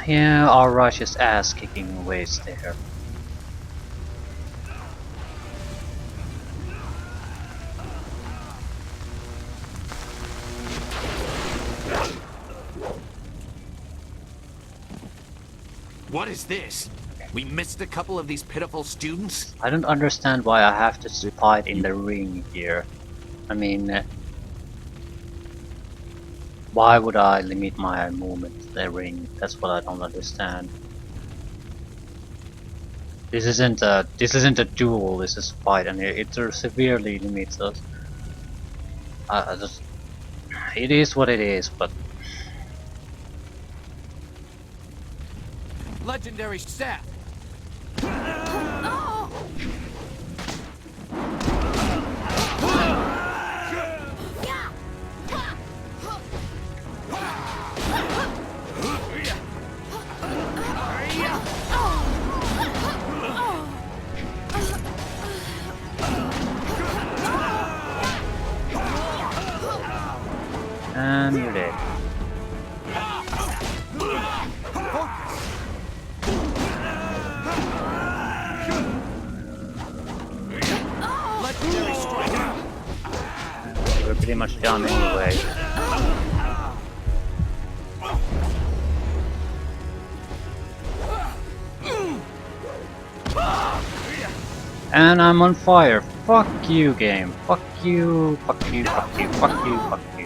Yeah, our Russia's ass kicking ways there. What is this? We missed a couple of these pitiful students? I don't understand why I have to fight in the ring here. I mean, why would I limit my movement to the ring? That's what I don't understand. This isn't a duel. This is a fight, and it severely limits us. It is what it is, but Legendary staff! and you're dead. Legendary strike! We're pretty much done anyway. And I'm on fire. Fuck you, game. Fuck you. Fuck you. Fuck you. Fuck you. Fuck you.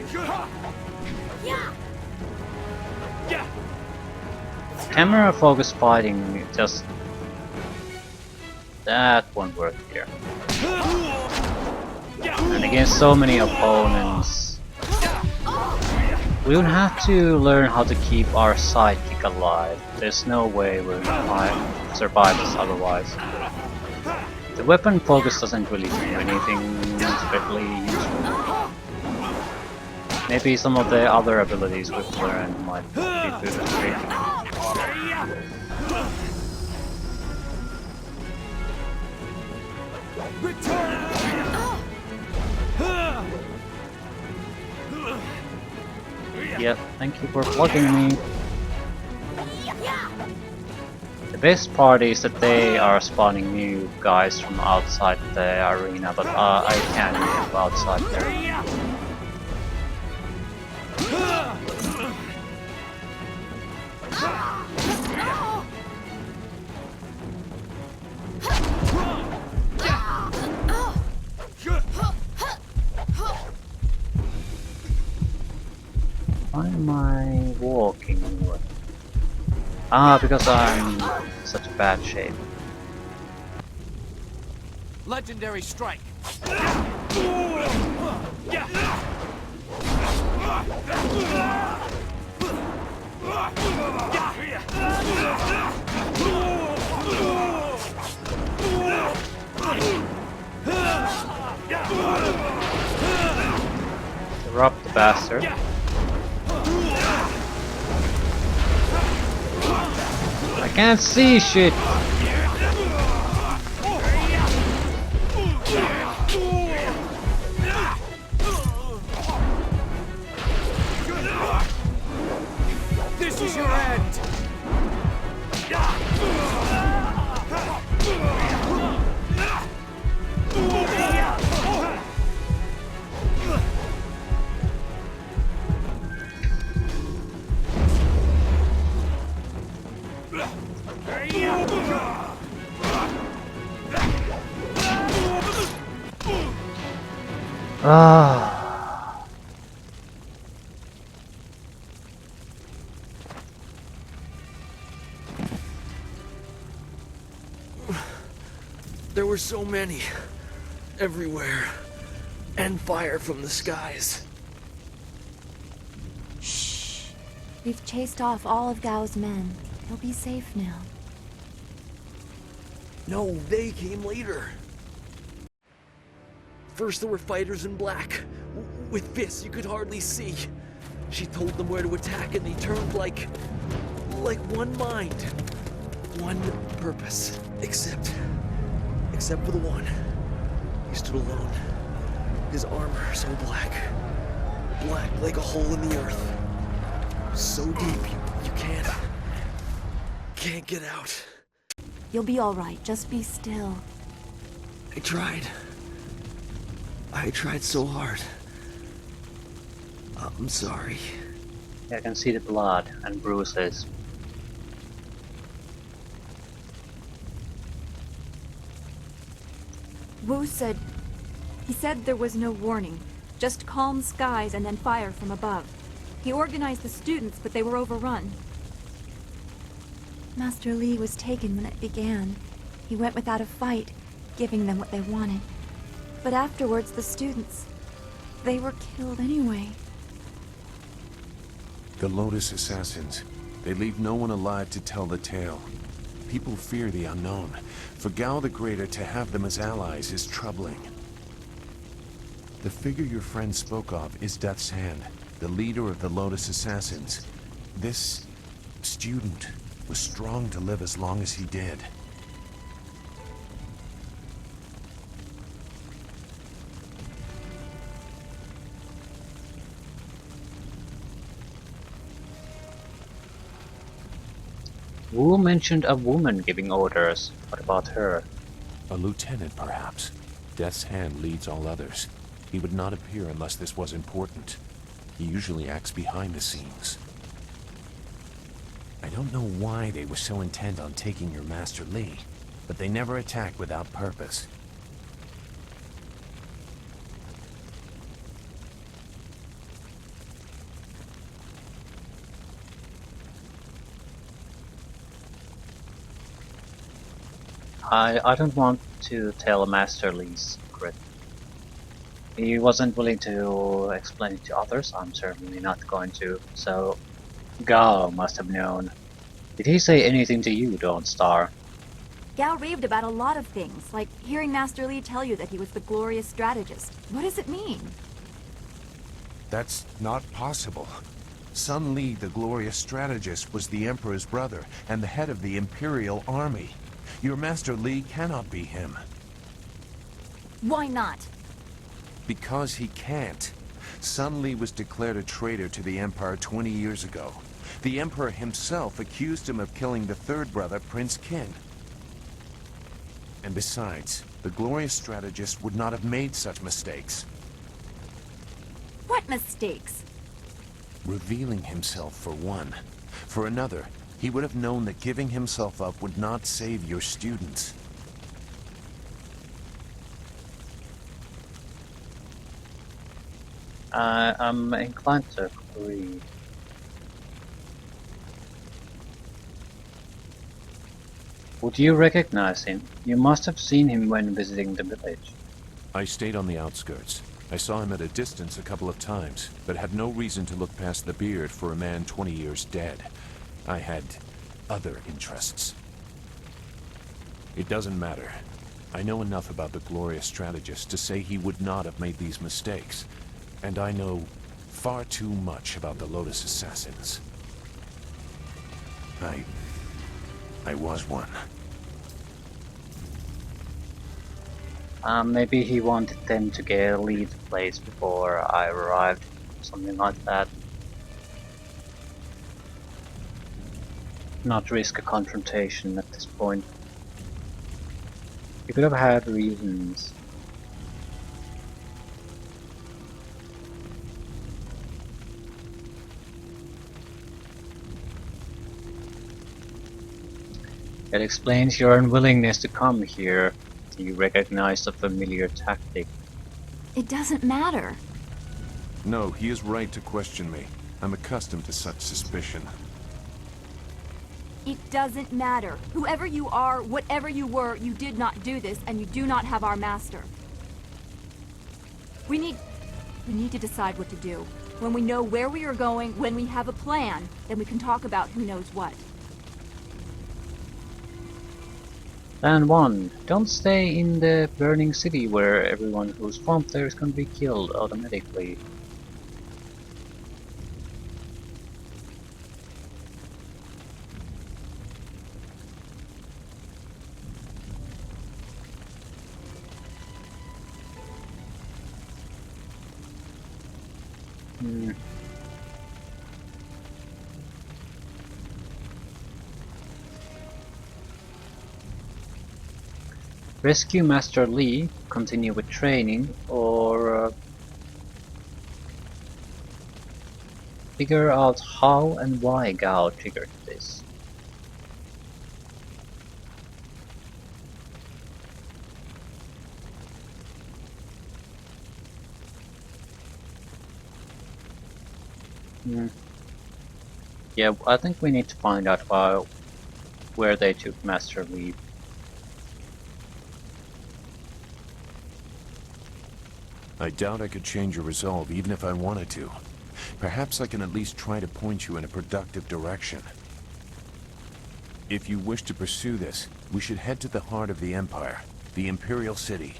Camera focus fighting just that won't work here. And against so many opponents, we would have to learn how to keep our sidekick alive. There's no way we're gonna survive this otherwise. The weapon focus doesn't really do anything especially useful. Maybe some of the other abilities we've learned might be good. Yep, thank you for blocking me. The best part is that they are spawning new guys from outside the arena, but I can't move outside there. Why am I walking? Ah, because I'm in such bad shape. Legendary strike! Interrupt the bastard. I can't see shit! This is your end! Ah. There were so many. Everywhere. And fire from the skies. Shh. We've chased off all of Gao's men. He'll be safe now. No, they came later. First there were fighters in black. With fists you could hardly see. She told them where to attack and they turned like one mind. One purpose. Except for the one. He stood alone. His armor so black. Black like a hole in the earth. So deep you can't can't get out. You'll be all right. Just be still. I tried. I tried so hard. I'm sorry. I can see the blood and bruises. Wu said... He said there was no warning. Just calm skies and then fire from above. He organized the students, but they were overrun. Master Li was taken when it began. He went without a fight, giving them what they wanted. But afterwards, the students... they were killed anyway. The Lotus Assassins. They leave no one alive to tell the tale. People fear the unknown. For Gao the Greater to have them as allies is troubling. The figure your friend spoke of is Death's Hand, the leader of the Lotus Assassins. This student was strong to live as long as he did. Wu mentioned a woman giving orders. What about her? A lieutenant, perhaps. Death's Hand leads all others. He would not appear unless this was important. He usually acts behind the scenes. I don't know why they were so intent on taking your Master Li, but they never attack without purpose. I don't want to tell Master Li's secret. He wasn't willing to explain it to others. I'm certainly not going to. So, Gao must have known. Did he say anything to you, Dawnstar? Gao raved about a lot of things, like hearing Master Li tell you that he was the glorious strategist. What does it mean? That's not possible. Sun Li, the glorious strategist, was the Emperor's brother and the head of the Imperial Army. Your Master Li cannot be him. Why not? Because he can't. Sun Li was declared a traitor to the Empire 20 years ago. The Emperor himself accused him of killing the third brother, Prince Qin. And besides, the glorious strategist would not have made such mistakes. What mistakes? Revealing himself, for one. For another, he would have known that giving himself up would not save your students. I'm inclined to agree. Would you recognize him? You must have seen him when visiting the village. I stayed on the outskirts. I saw him at a distance a couple of times, but had no reason to look past the beard for a man 20 years dead. I had other interests. It doesn't matter. I know enough about the glorious strategist to say he would not have made these mistakes. And I know far too much about the Lotus Assassins. I was one. Maybe he wanted them to leave the place before I arrived. Something like that. Not risk a confrontation at this point. He could have had reasons. It explains your unwillingness to come here. You recognize a familiar tactic. It doesn't matter. No, he is right to question me. I'm accustomed to such suspicion. It doesn't matter. Whoever you are, whatever you were, you did not do this, and you do not have our master. We need to decide what to do. When we know where we are going, when we have a plan, then we can talk about who knows what. Plan 1. Don't stay in the burning city where everyone who's found there is going to be killed automatically. Rescue Master Lee, continue with training, or figure out how and why Gao triggered this. Yeah, I think we need to find out where they took Master Lee. I doubt I could change your resolve even if I wanted to. Perhaps I can at least try to point you in a productive direction. If you wish to pursue this, we should head to the heart of the Empire, the Imperial City.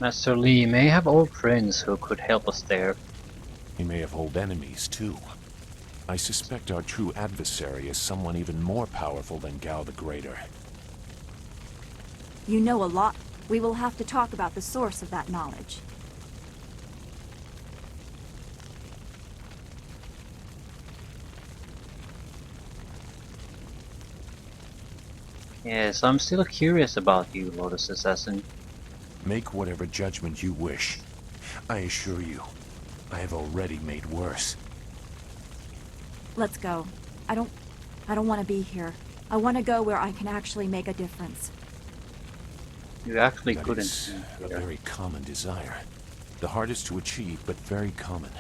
Master Lee may have old friends who could help us there. He may have old enemies, too. I suspect our true adversary is someone even more powerful than Gao the Greater. You know a lot. We will have to talk about the source of that knowledge. Yes, I'm still curious about you, Lotus Assassin. Make whatever judgment you wish. I assure you, I have already made worse. Let's go. I don't want to be here. I want to go where I can actually make a difference. You actually That couldn't. is a very common desire. The hardest to achieve, but very common.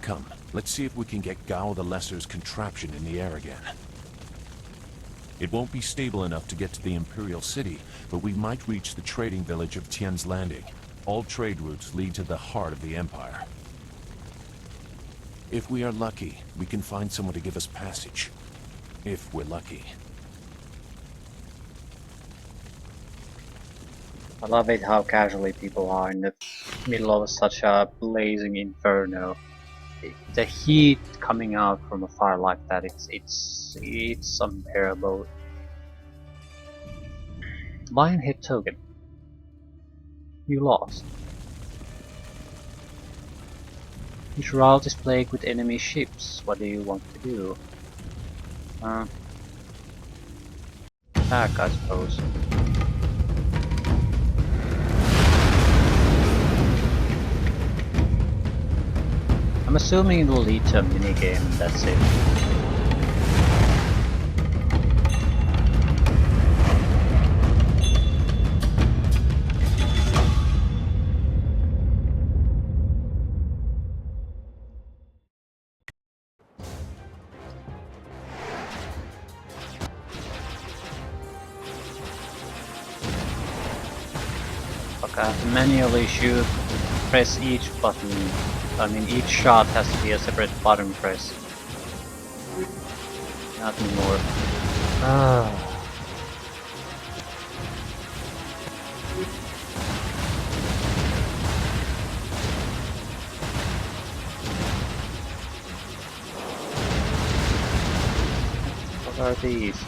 Come, let's see if we can get Gao the Lesser's contraption in the air again. It won't be stable enough to get to the Imperial City, but we might reach the trading village of Tian's Landing. All trade routes lead to the heart of the Empire. If we are lucky, we can find someone to give us passage. If we're lucky. I love it how casually people are in the middle of such a blazing inferno. The heat coming out from a fire like that, it's unbearable. Lionhead token. You lost. This route is plagued with enemy ships. What do you want to do? Attack, I suppose. I'm assuming it will lead to a minigame and that's it. Fuck, I have to manually shoot, press each button. I mean, each shot has to be a separate button press. Nothing more. What are these?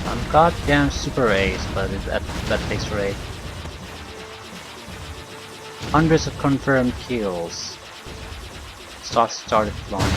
I'm goddamn super ace, but that takes rate. Hundreds of confirmed kills. Stocks started flying.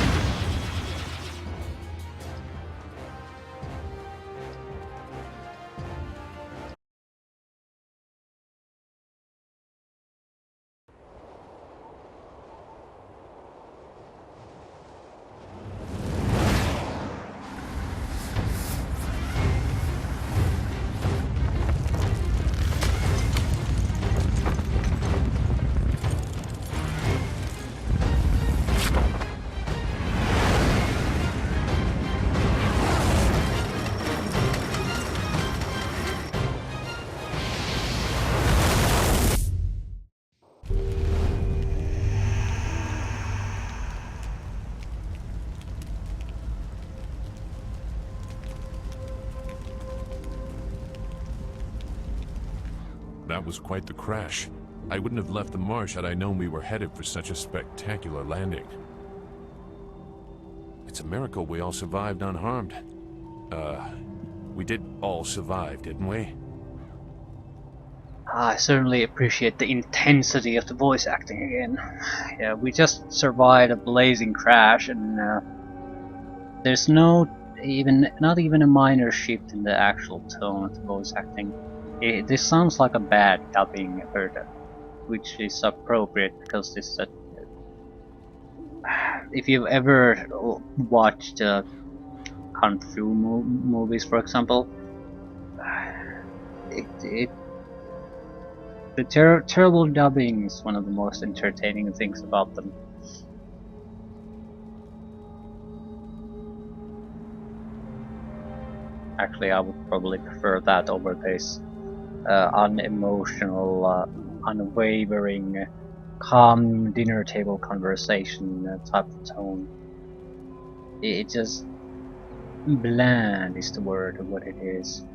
That was quite the crash. I wouldn't have left the marsh had I known we were headed for such a spectacular landing. It's a miracle we all survived unharmed. We did all survive, didn't we? I certainly appreciate the intensity of the voice acting again. Yeah, we just survived a blazing crash, and there's not even a minor shift in the actual tone of the voice acting. This sounds like a bad dubbing version, which is appropriate because this is a, if you've ever watched kung fu movies, for example, it the terrible dubbing is one of the most entertaining things about them. Actually, I would probably prefer that over this unemotional, unwavering, calm dinner table conversation type of tone. It just bland is the word of what it is.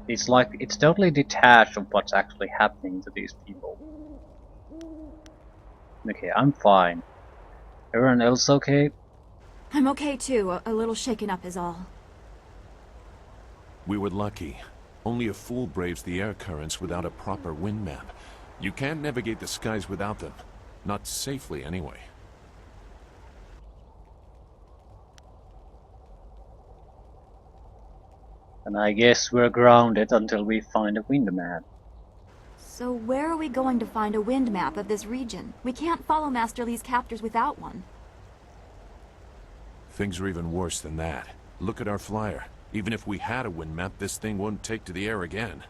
It's like it's totally detached from what's actually happening to these people. Okay, I'm fine. Everyone else okay? I'm okay too. A little shaken up is all. We were lucky. Only a fool braves the air currents without a proper wind map. You can't navigate the skies without them. Not safely, anyway. And I guess we're grounded until we find a wind map. So where are we going to find a wind map of this region? We can't follow Master Li's captors without one. Things are even worse than that. Look at our flyer. Even if we had a wind map, this thing won't take to the air again.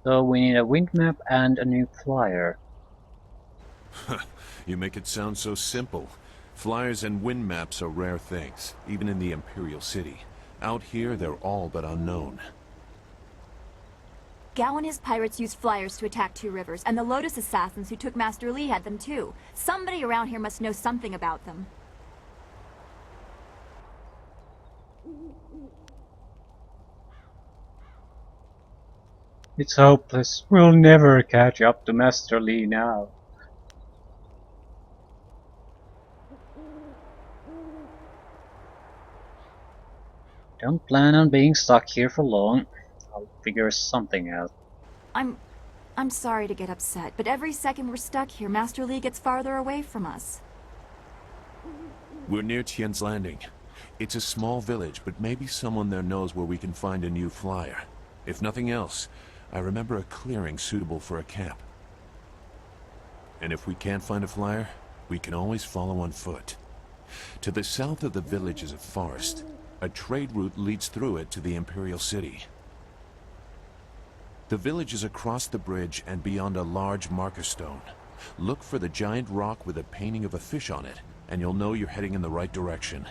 So we need a wind map and a new flyer. You make it sound so simple. Flyers and wind maps are rare things, even in the Imperial City. Out here, they're all but unknown. Gao and his pirates used flyers to attack Two Rivers, and the Lotus assassins who took Master Li had them too. Somebody around here must know something about them. It's hopeless. We'll never catch up to Master Li now. Don't plan on being stuck here for long. I'll figure something out. I'm sorry to get upset, but every second we're stuck here, Master Li gets farther away from us. We're near Tien's Landing. It's a small village, but maybe someone there knows where we can find a new flyer. If nothing else, I remember a clearing suitable for a camp. And if we can't find a flyer, we can always follow on foot. To the south of the village is a forest. A trade route leads through it to the Imperial City. The village is across the bridge and beyond a large marker stone. Look for the giant rock with a painting of a fish on it, and you'll know you're heading in the right direction.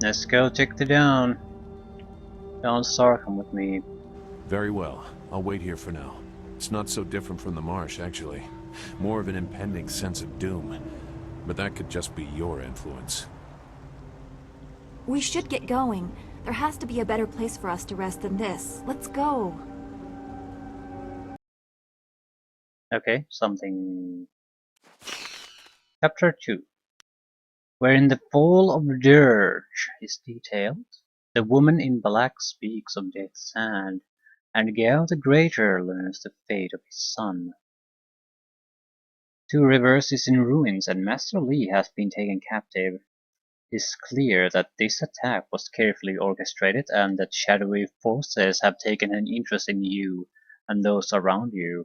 Let's go check it down. Don't Sarkham with me. Very well. I'll wait here for now. It's not so different from the marsh, actually. More of an impending sense of doom. But that could just be your influence. We should get going. There has to be a better place for us to rest than this. Let's go. Okay, something... Chapter 2. Wherein the fall of Dirge is detailed, the woman in black speaks of Death's hand, and Gao the Greater learns the fate of his son. Two Rivers is in ruins and Master Li has been taken captive. It is clear that this attack was carefully orchestrated and that shadowy forces have taken an interest in you and those around you.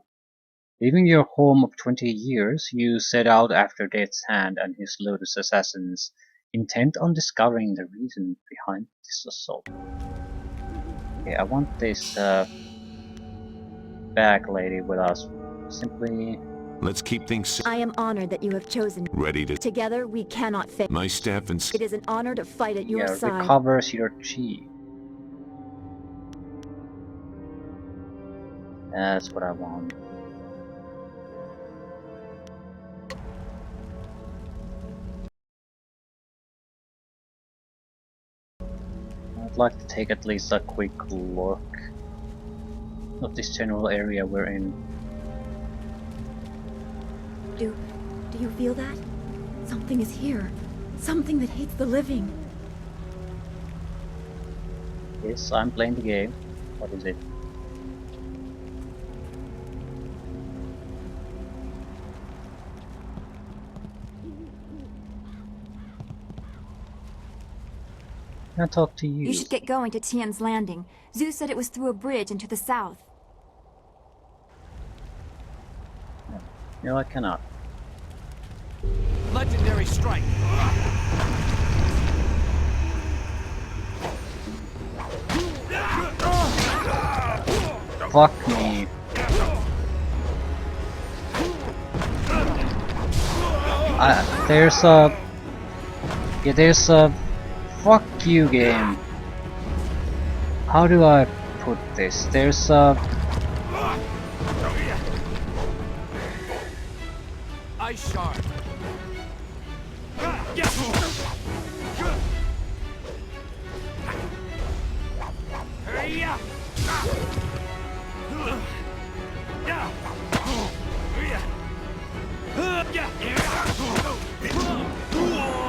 Leaving your home of 20 years, you set out after Death's Hand and his Lotus assassins, intent on discovering the reason behind this assault. Okay, I want this bag lady with us. Simply... Let's keep things I am honored that you have chosen. ready to... Together, we cannot fail. My staff and... It is an honor to fight at your side. recovers your chi. That's what I want. like to take at least a quick look of this general area we're in. Do you feel that? Something is here. Something that hates the living. Yes, I'm playing the game. What is it? Can I talk to you? You should get going to Tian's Landing. Zeus said it was through a bridge into the south. No, I cannot. Legendary strike. Fuck me. There's a... Yeah, there's a... Fuck you game. How do I put this? There's a... Ice shard.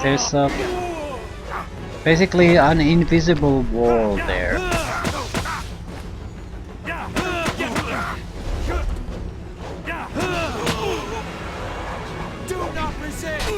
There's a... basically an invisible wall there. Do not resist.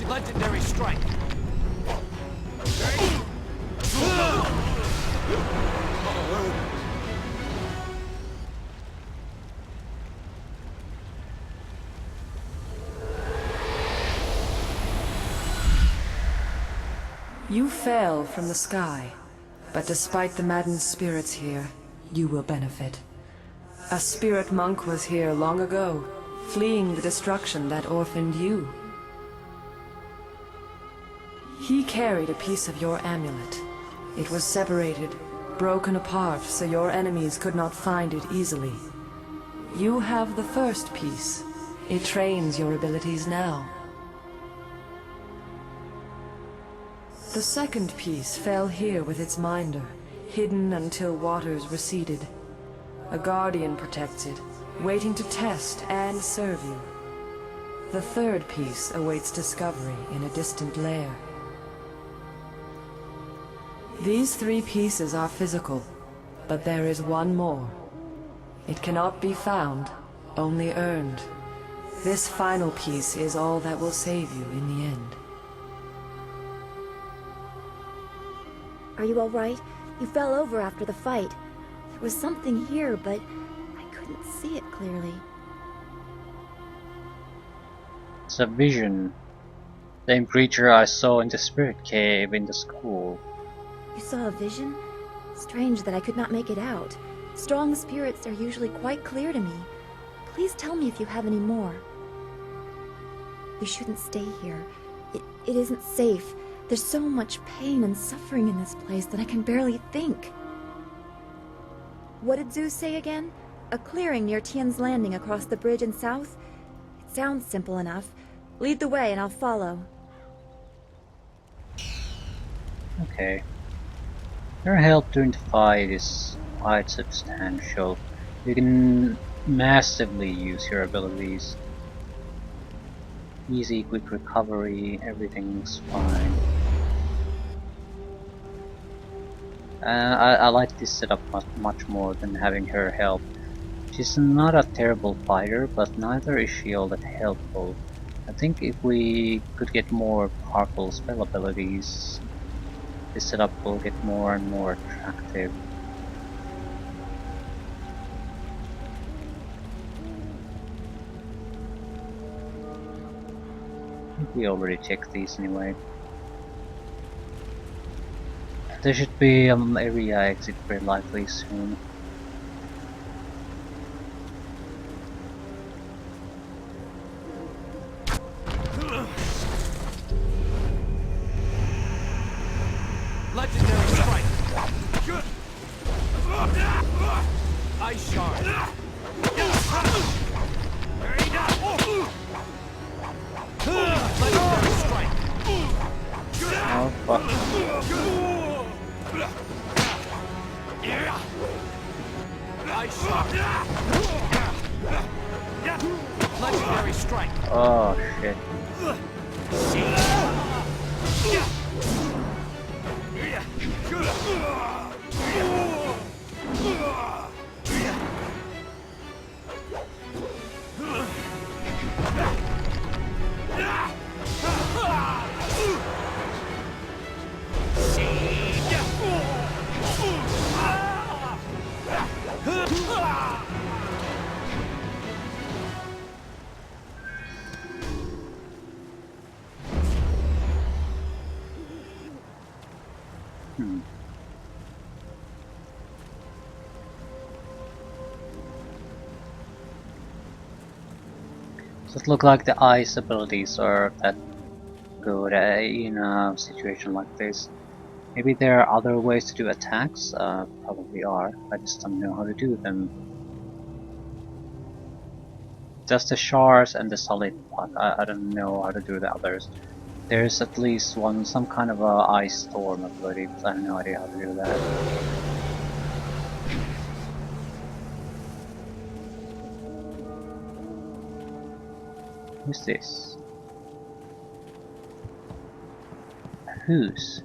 Legendary strike. You fell from the sky, but despite the maddened spirits here, you will benefit. A spirit monk was here long ago, fleeing the destruction that orphaned you. He carried a piece of your amulet. It was separated, broken apart, so your enemies could not find it easily. You have the first piece. It trains your abilities now. The second piece fell here with its minder, hidden until waters receded. A guardian protects it, waiting to test and serve you. The third piece awaits discovery in a distant lair. These three pieces are physical, but there is one more. It cannot be found, only earned. This final piece is all that will save you in the end. Are you all right? You fell over after the fight. There was something here, but I couldn't see it clearly. It's a vision. Same creature I saw in the spirit cave in the school. You saw a vision? Strange that I could not make it out. Strong spirits are usually quite clear to me. Please tell me if you have any more. We shouldn't stay here. It isn't safe. There's so much pain and suffering in this place that I can barely think. What did Zeus say again? A clearing near Tian's Landing across the bridge and south? It sounds simple enough. Lead the way and I'll follow. Okay. Your help during the fight is quite substantial. You can massively use your abilities. Easy, quick recovery, everything's fine. I like this setup much more than having her help. She's not a terrible fighter, but neither is she all that helpful. I think if we could get more powerful spell abilities, this setup will get more and more attractive. I think we already checked these anyway. There should be area exit very likely soon. Fuck. Legendary strike. Oh shit. Hmm. Does it look like the ice abilities are that good in a situation like this? Maybe there are other ways to do attacks? Probably are. I just don't know how to do them. Just the shards and the solid block. I don't know how to do the others. There's at least some kind of a ice storm ability, but I have no idea how to do that. Who's this? Whose?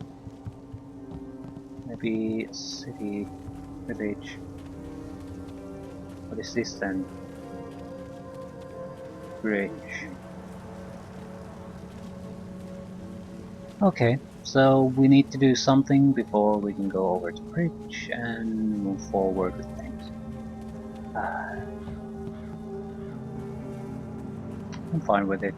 Maybe a city, village. What is this then? Bridge. Okay, so we need to do something before we can go over to bridge and move forward with things. I'm fine with it.